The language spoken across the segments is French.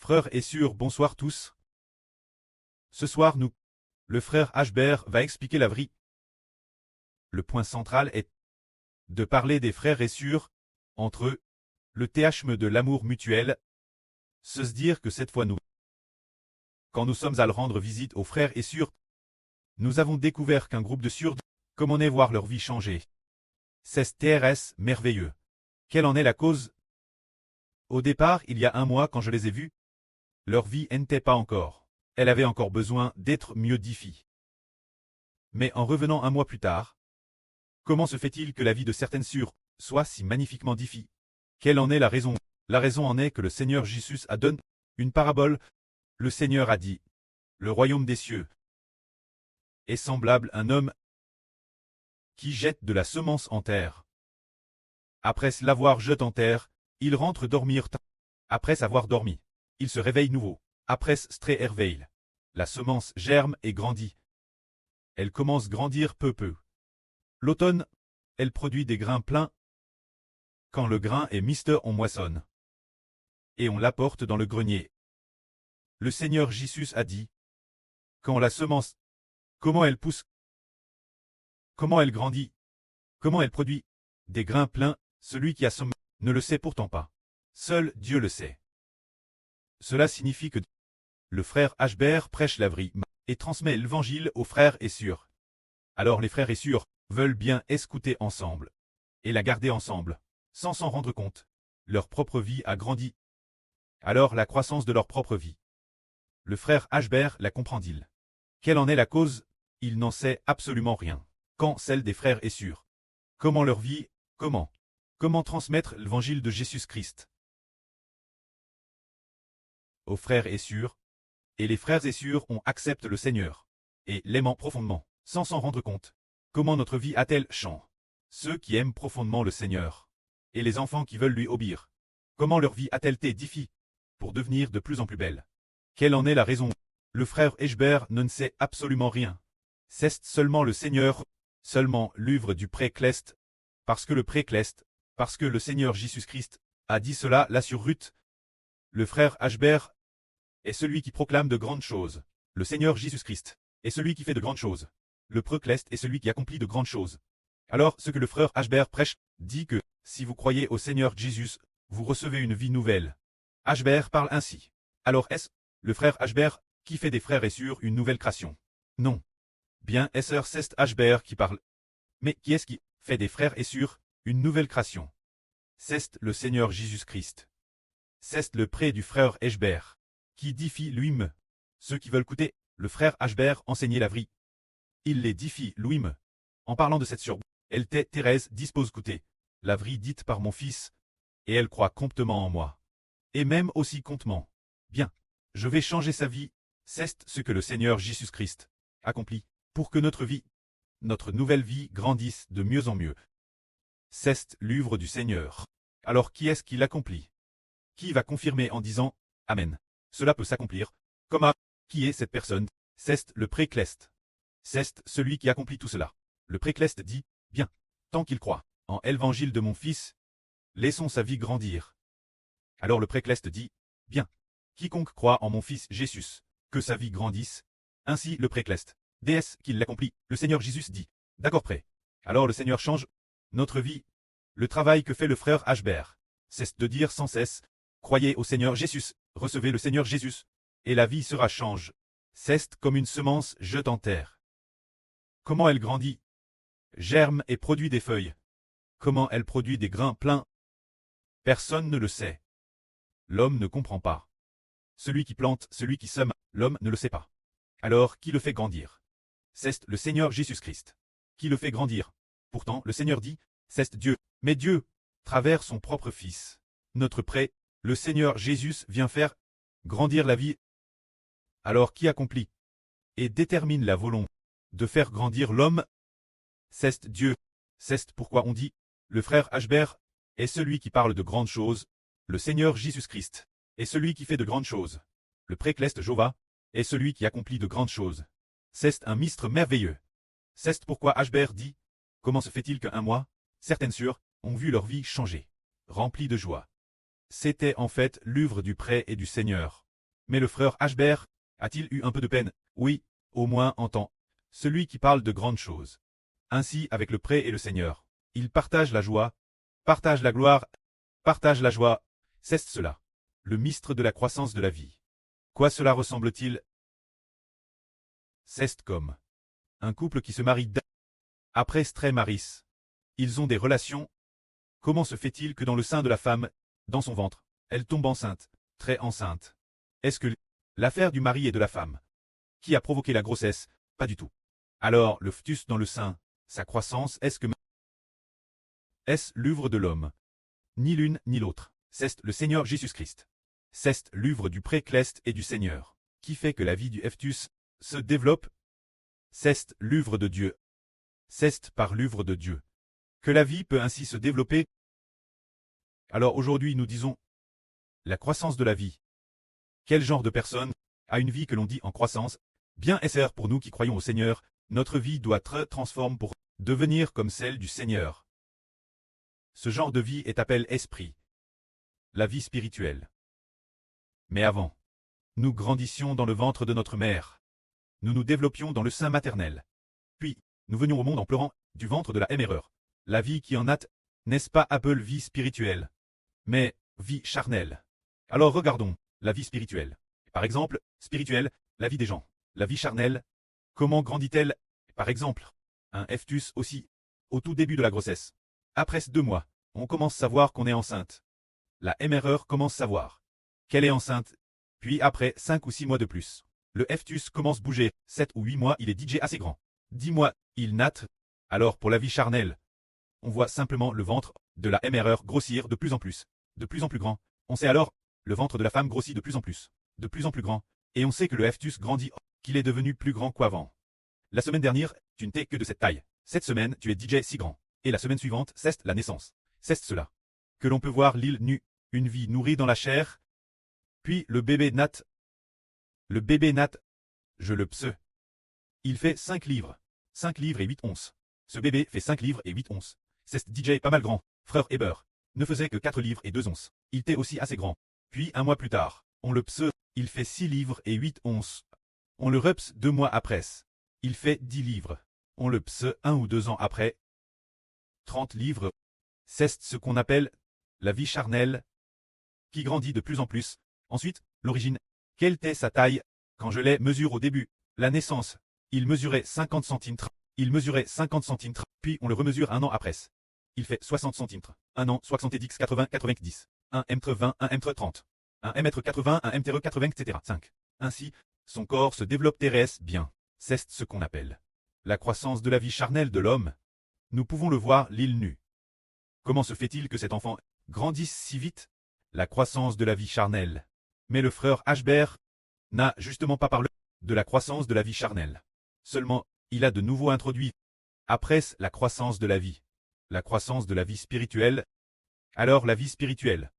Frères et sœurs, bonsoir tous. Ce soir, le frère Ashbert va expliquer la vie. Le point central est de parler des frères et sœurs, entre eux, le théâme de l'amour mutuel, se dire que cette fois quand nous sommes à le rendre visite aux frères et sœurs, nous avons découvert qu'un groupe de sœurs, comme on est voir leur vie changer. C'est TRS merveilleux. Quelle en est la cause? Au départ, il y a un mois quand je les ai vus, leur vie n'était pas encore. Elle avait encore besoin d'être mieux définie. Mais en revenant un mois plus tard, comment se fait-il que la vie de certaines sœurs soit si magnifiquement définie? Quelle en est la raison? La raison en est que le Seigneur Jésus a donné une parabole. Le Seigneur a dit, le royaume des cieux est semblable à un homme qui jette de la semence en terre. Après l'avoir jetée en terre, il rentre dormir. Après avoir dormi, il se réveille nouveau. Après réveil, la semence germe et grandit. Elle commence à grandir peu à peu. L'automne, elle produit des grains pleins. Quand le grain est mister, on moissonne. Et on l'apporte dans le grenier. Le Seigneur Jésus a dit, quand la semence, comment elle pousse, comment elle grandit, comment elle produit des grains pleins, celui qui a semé ne le sait pourtant pas. Seul Dieu le sait. Cela signifie que le frère Ashbert prêche la vie et transmet l'évangile aux frères et sœurs. Alors les frères et sœurs veulent bien écouter ensemble et la garder ensemble, sans s'en rendre compte. Leur propre vie a grandi. Alors la croissance de leur propre vie. Le frère Ashbert la comprend-il? Quelle en est la cause? Il n'en sait absolument rien. Quand celle des frères et sœurs? Comment leur vie? Comment transmettre l'évangile de Jésus-Christ aux frères et sœurs? Et les frères et sœurs ont accepté le Seigneur et l'aimant profondément, sans s'en rendre compte. Comment notre vie a-t-elle changé? Ceux qui aiment profondément le Seigneur et les enfants qui veulent lui obéir. Comment leur vie a-t-elle été définie pour devenir de plus en plus belle? Quelle en est la raison? Le frère Ashbert ne sait absolument rien. C'est seulement le Seigneur, seulement l'œuvre du précleste, parce que le Seigneur Jésus-Christ a dit cela là sur Ruth. Le frère Ashbert est celui qui proclame de grandes choses. Le Seigneur Jésus-Christ est celui qui fait de grandes choses. Le précleste est celui qui accomplit de grandes choses. Alors ce que le frère Ashbert prêche dit que, si vous croyez au Seigneur Jésus, vous recevez une vie nouvelle. Ashbert parle ainsi. Alors est-ce le frère Ashbert qui fait des frères et sœurs une nouvelle création? Non. Bien c'est Ashbert qui parle. Mais qui est-ce qui fait des frères et sœurs une nouvelle création? C'est le Seigneur Jésus-Christ. C'est le pré du frère Ashbert qui défie lui-même. Ceux qui veulent écouter le frère Ashbert enseigner la vie. Il les défie lui-même. En parlant de cette surbe, elle Thérèse dispose d'écouter la vie dite par mon fils, et elle croit comptement en moi. Et même aussi comptement. Bien, je vais changer sa vie, c'est ce que le Seigneur Jésus-Christ accomplit, pour que notre vie, notre nouvelle vie grandisse de mieux en mieux. C'est l'œuvre du Seigneur. Alors qui est-ce qui l'accomplit? Qui va confirmer en disant « Amen ». Cela peut s'accomplir. Qui est cette personne? C'est le précleste. C'est celui qui accomplit tout cela. Le précleste dit « Bien, tant qu'il croit en l'évangile de mon fils, laissons sa vie grandir. » Alors le précleste dit « Bien, quiconque croit en mon fils Jésus, que sa vie grandisse. » Ainsi le précleste. DS qu'il l'accomplit. Le Seigneur Jésus dit « D'accord prêt. » Alors le Seigneur change notre vie. Le travail que fait le frère Ashbert, c'est de dire sans cesse « Croyez au Seigneur Jésus, recevez le Seigneur Jésus, et la vie sera change. » C'est comme une semence jetée en terre. Comment elle grandit? Germe et produit des feuilles. Comment elle produit des grains pleins? Personne ne le sait. L'homme ne comprend pas. Celui qui plante, celui qui sème, l'homme ne le sait pas. Alors, qui le fait grandir? C'est le Seigneur Jésus-Christ. Qui le fait grandir? Pourtant, le Seigneur dit, c'est Dieu. Mais Dieu, travers son propre Fils, notre prêt, le Seigneur Jésus vient faire grandir la vie. Alors qui accomplit et détermine la volonté de faire grandir l'homme? C'est Dieu. C'est pourquoi on dit, le frère Ashbert est celui qui parle de grandes choses, le Seigneur Jésus-Christ est celui qui fait de grandes choses. Le précleste Jova est celui qui accomplit de grandes choses. C'est un mystère merveilleux. C'est pourquoi Ashbert dit, comment se fait-il qu'un mois, certaines sœurs ont vu leur vie changer, remplie de joie. C'était en fait l'œuvre du prêt et du Seigneur. Mais le frère Ashbert a-t-il eu un peu de peine? Oui, au moins en temps. Celui qui parle de grandes choses. Ainsi avec le pré et le Seigneur. Il partage la joie, partage la gloire, partage la joie. C'est cela. Le mystre de la croissance de la vie. Quoi cela ressemble-t-il? C'est comme un couple qui se marie après Stré Maris. Ils ont des relations. Comment se fait-il que dans le sein de la femme, dans son ventre, elle tombe enceinte, très enceinte? Est-ce que l'affaire du mari et de la femme qui a provoqué la grossesse? Pas du tout. Alors, le fœtus dans le sein, sa croissance, est-ce l'œuvre de l'homme? Ni l'une ni l'autre. C'est le Seigneur Jésus-Christ. C'est l'œuvre du pré-Cleste et du Seigneur, qui fait que la vie du fœtus se développe. C'est l'œuvre de Dieu. C'est par l'œuvre de Dieu que la vie peut ainsi se développer. Alors aujourd'hui nous disons la croissance de la vie. Quel genre de personne a une vie que l'on dit en croissance? Bien SR pour nous qui croyons au Seigneur, notre vie doit être transformée pour devenir comme celle du Seigneur. Ce genre de vie est appelé esprit. La vie spirituelle. Mais avant, nous grandissions dans le ventre de notre mère. Nous nous développions dans le sein maternel. Puis, nous venions au monde en pleurant, du ventre de la erreur. La vie qui en a, n'est-ce pas appelée vie spirituelle? Mais, vie charnelle. Alors regardons, la vie spirituelle. Par exemple, spirituelle, la vie des gens. La vie charnelle, comment grandit-elle? Par exemple, un fœtus aussi, au tout début de la grossesse. Après 2 mois, on commence à savoir qu'on est enceinte. La erreur commence à savoir qu'elle est enceinte. Puis après 5 ou 6 mois de plus, le fœtus commence à bouger. 7 ou 8 mois, il est DJ assez grand. 10 mois, il natte. Alors pour la vie charnelle, on voit simplement le ventre de la erreur grossir de plus en plus grand. On sait alors, le ventre de la femme grossit de plus en plus grand, et on sait que le fœtus grandit, qu'il est devenu plus grand qu'avant. La semaine dernière, tu n'étais que de cette taille. Cette semaine, tu es DJ si grand. Et la semaine suivante, c'est la naissance. C'est cela. Que l'on peut voir l'île nue, une vie nourrie dans la chair. Puis le bébé natte. Le bébé natte. Je le pse. Il fait 5 livres. 5 livres et 8 onces. Ce bébé fait 5 livres et 8 onces. C'est DJ pas mal grand. Frère Heber ne faisait que 4 livres et 2 onces. Il était aussi assez grand. Puis 1 mois plus tard, on le pse. Il fait 6 livres et 8 onces. On le reps 2 mois après. Il fait 10 livres. On le pse 1 ou 2 ans après. 30 livres. C'est ce qu'on appelle la vie charnelle, qui grandit de plus en plus. Ensuite, l'origine. Quelle était sa taille? Quand je les mesure au début, la naissance, il mesurait 50 cm. Il mesurait 50 cm, puis on le remesure 1 an après. Il fait 60 cm. 1 an, 70, 80, 90. 1 m 20, 1 m 30. 1 m 80, 1 m 80, etc. 5. Ainsi, son corps se développe terrestre bien. C'est ce qu'on appelle la croissance de la vie charnelle de l'homme. Nous pouvons le voir l'île nue. Comment se fait-il que cet enfant grandisse si vite? La croissance de la vie charnelle. Mais le frère Ashbert n'a justement pas parlé de la croissance de la vie charnelle. Seulement, il a de nouveau introduit, après la croissance de la vie spirituelle. Alors la vie spirituelle.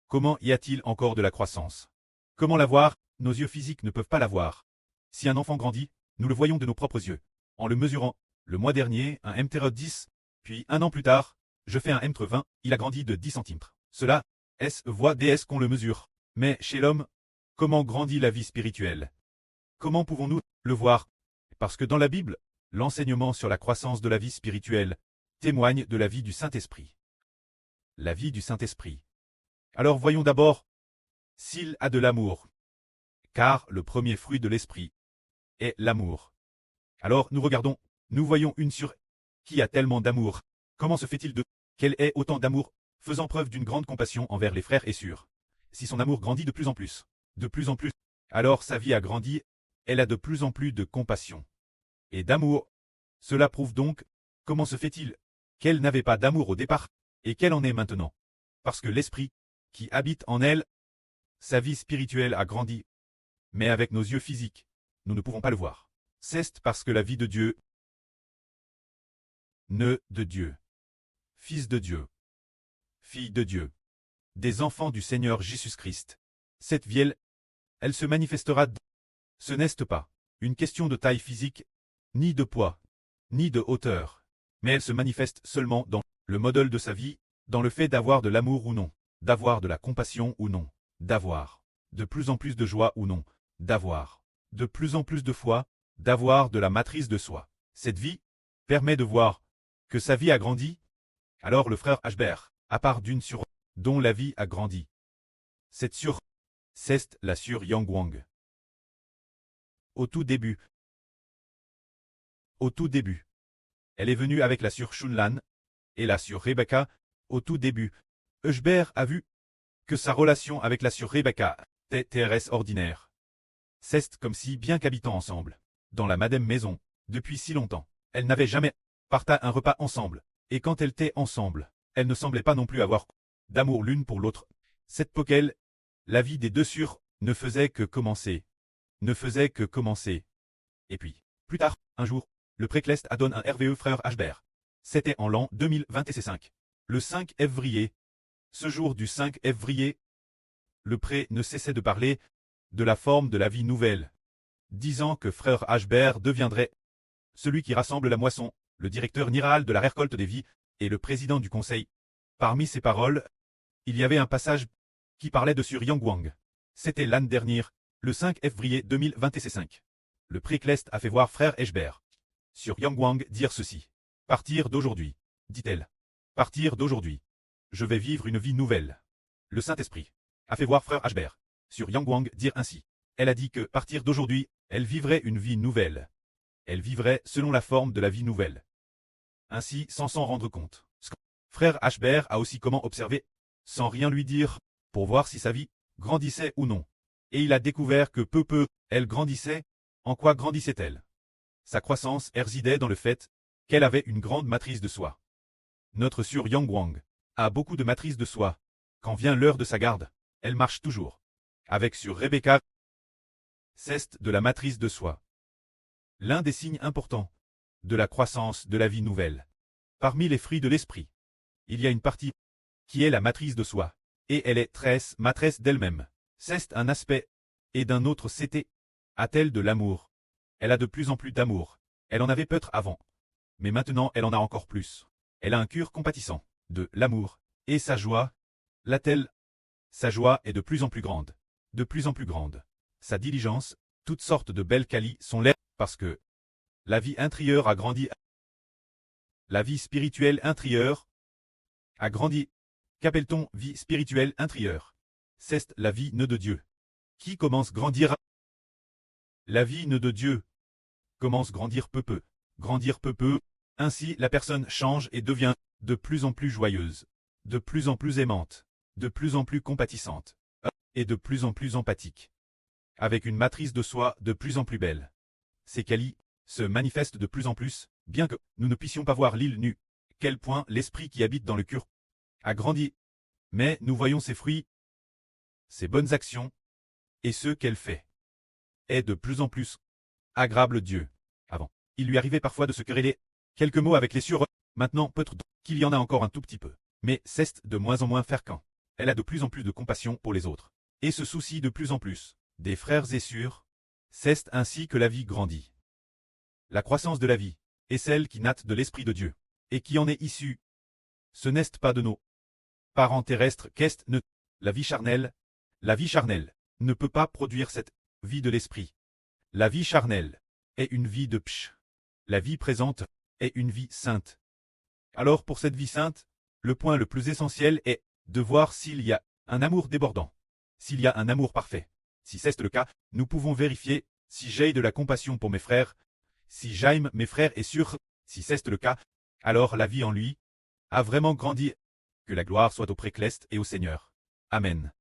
Comment y a-t-il encore de la croissance? Comment la voir? Nos yeux physiques ne peuvent pas la voir. Si un enfant grandit, nous le voyons de nos propres yeux. En le mesurant, le mois dernier, un m 10, puis 1 an plus tard, je fais un m 20, il a grandi de 10 cm. Cela, voit DS qu'on le mesure. Mais chez l'homme, comment grandit la vie spirituelle? Comment pouvons-nous le voir? Parce que dans la Bible, l'enseignement sur la croissance de la vie spirituelle témoigne de la vie du Saint-Esprit. La vie du Saint-Esprit. Alors voyons d'abord s'il a de l'amour. Car le premier fruit de l'Esprit est l'amour. Alors nous regardons, nous voyons une sur qui a tellement d'amour. Comment se fait-il qu'elle ait autant d'amour, faisant preuve d'une grande compassion envers les frères et sœurs? Si son amour grandit de plus en plus, alors sa vie a grandi, elle a de plus en plus de compassion et d'amour. Cela prouve donc, comment se fait-il qu'elle n'avait pas d'amour au départ, et qu'elle en est maintenant? Parce que l'Esprit, qui habite en elle, sa vie spirituelle a grandi. Mais avec nos yeux physiques, nous ne pouvons pas le voir. C'est parce que la vie de Dieu, de Dieu, fils de Dieu, fille de Dieu, des enfants du Seigneur Jésus-Christ. Cette vie, elle se manifestera. Ce n'est pas une question de taille physique, ni de poids, ni de hauteur, mais elle se manifeste seulement dans le modèle de sa vie, dans le fait d'avoir de l'amour ou non, d'avoir de la compassion ou non, d'avoir de plus en plus de joie ou non, d'avoir, de plus en plus de foi, d'avoir de la matrice de soi. Cette vie permet de voir que sa vie a grandi. Alors le frère Ashbert, à part d'une sur dont la vie a grandi. Cette sur c'est la sur Yang-Wang. Au tout début, elle est venue avec la sur Shunlan et la sur Rebecca. Au tout début, Ashbert a vu que sa relation avec la sur Rebecca était ordinaire. C'est comme si, bien qu'habitant ensemble, dans la madame maison, depuis si longtemps, elles n'avaient jamais partagé un repas ensemble, et quand elles étaient ensemble, elles ne semblaient pas non plus avoir d'amour l'une pour l'autre. Cette poquelle, la vie des deux sur ne faisait que commencer. Et puis, plus tard, un jour, le Préclest a donné un RVE frère Ashbert. C'était en l'an 2025. Le 5 février. Ce jour du 5 février, le pré ne cessait de parler de la forme de la vie nouvelle, disant que frère Ashbert deviendrait celui qui rassemble la moisson, le directeur général de la récolte des vies, et le président du conseil. Parmi ces paroles, il y avait un passage qui parlait de sur Yang-Wang. C'était l'année dernière, le 5 février 2025. Le Préclest a fait voir frère Ashbert sur Yang-Wang dire ceci. Partir d'aujourd'hui, dit-elle. Partir d'aujourd'hui, je vais vivre une vie nouvelle. Le Saint-Esprit a fait voir frère Ashbert sur Yang-Wang dire ainsi. Elle a dit que, partir d'aujourd'hui, elle vivrait une vie nouvelle. Elle vivrait selon la forme de la vie nouvelle. Ainsi, sans s'en rendre compte. Frère Ashbert a aussi comment observer, sans rien lui dire, pour voir si sa vie grandissait ou non. Et il a découvert que elle grandissait. En quoi grandissait-elle? Sa croissance résidait dans le fait qu'elle avait une grande matrice de soi. Notre sur Yang-Wang a beaucoup de matrice de soi. Quand vient l'heure de sa garde, elle marche toujours. Avec sur Rebecca, c'est de la matrice de soi. L'un des signes importants de la croissance de la vie nouvelle. Parmi les fruits de l'esprit, il y a une partie qui est la matrice de soi, et elle est matrice d'elle-même. C'est un aspect, et d'un autre c'était, a-t-elle de l'amour? Elle a de plus en plus d'amour. Elle en avait peut-être avant, mais maintenant elle en a encore plus. Elle a un cœur compatissant, de l'amour, et sa joie, l'a-t-elle? Sa joie est de plus en plus grande, de plus en plus grande. Sa diligence, toutes sortes de belles qualités sont là, parce que la vie intérieure a grandi. La vie spirituelle intérieure a grandi. Qu'appelle-t-on vie spirituelle intérieure? C'est la vie de Dieu. Qui commence grandir? La vie de Dieu commence grandir peu. Grandir peu. Ainsi la personne change et devient de plus en plus joyeuse, de plus en plus aimante, de plus en plus compatissante, et de plus en plus empathique. Avec une matrice de soi de plus en plus belle. Ces qualités se manifestent de plus en plus, bien que nous ne puissions pas voir l'île nue. Quel point l'esprit qui habite dans le cœur a grandi. Mais nous voyons ses fruits, ses bonnes actions, et ce qu'elle fait est de plus en plus agréable Dieu. Avant, il lui arrivait parfois de se quereller quelques mots avec les sur. Maintenant, peut-être qu'il y en a encore un tout petit peu. Mais c'est de moins en moins fréquent. Elle a de plus en plus de compassion pour les autres, et se soucie de plus en plus des frères et sœurs. C'est ainsi que la vie grandit. La croissance de la vie est celle qui naît de l'Esprit de Dieu, et qui en est issue. Ce n'est pas de nos parents terrestres qu'est ne. La vie charnelle ne peut pas produire cette vie de l'Esprit. La vie charnelle est une vie de psh. La vie présente est une vie sainte. Alors pour cette vie sainte, le point le plus essentiel est de voir s'il y a un amour débordant, s'il y a un amour parfait. Si c'est le cas, nous pouvons vérifier si j'ai de la compassion pour mes frères, si j'aime mes frères et sœurs. Si c'est le cas, alors la vie en lui a vraiment grandi. Que la gloire soit au Préclest et au Seigneur. Amen.